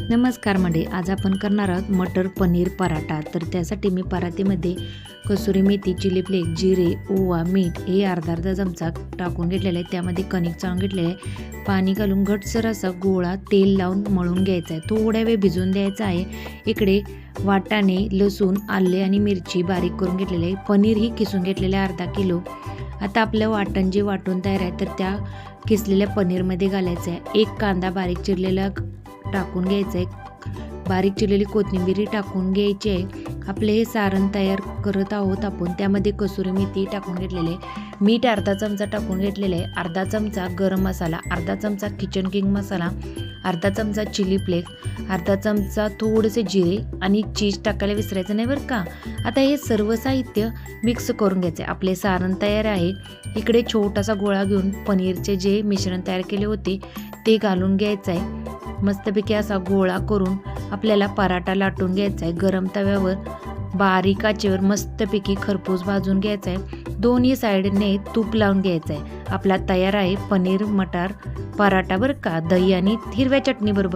नमस्कार मंडळी, आज आपण करणार आहोत मटर पनीर पराठा। तर त्यासाठी मी परातीमध्ये कसुरी मेथी, चिली फ्लेक्स, जिरे, ओवा, मीठ हे अर्धा चमचा टाकून घेतलेले आहे। त्यामध्ये कणिक चाळून घेतलेले आहे। पाणी घालून घट्टसर असा गोळा तेल लावून मळून घ्यायचा आहे। थोड्या वेळ भिजवून द्यायचा आहे। इकडे वाटाणे, लसूण, आले आणि मिरची बारीक करून घेतलेले आहे। पनीर ही किसून घेतलेले अर्धा किलो। आता आपलं वाटण जे वाटून तयार आहे तर त्या किसलेल्या पनीरमध्ये घालायचं आहे। एक कांदा बारीक चिरलेला टाकून घ्यायचं आहे। बारीक चिरलेली कोथिंबीर टाकून घ्यायची आहे। आपले हे सारण तयार करत आहोत आपण। त्यामध्ये कसुरी मेथी टाकून घेतलेले आहे। मीठ अर्धा चमचा टाकून घेतलेले आहे। अर्धा चमचा गरम मसाला, अर्धा चमचा किचन किंग मसाला, अर्धा चमचा चिली फ्लेक्स, अर्धा चमचा थोडेसे जिरे आणि चीज टाकायला विसरायचं नाही बरं का। आता हे सर्व साहित्य मिक्स करून घ्यायचे। आपले सारण तयार आहे। इकडे छोटासा गोळा घेऊन पनीरचे जे मिश्रण तयार केले होते ते घालून घ्यायचं आहे। मस्तपैकी असा गोळा करून आपल्याला पराठा लाटून घ्यायचा आहे। गरम तव्यावर बारीक आचेवर मस्तपैकी खरपूस भाजून घ्यायचा आहे। दोन्ही साईडने तूप लावून घ्यायचं आहे। आपला तयार आहे पनीर मटर पराठा बरं का, दही आणि हिरव्या चटणी बरोबर।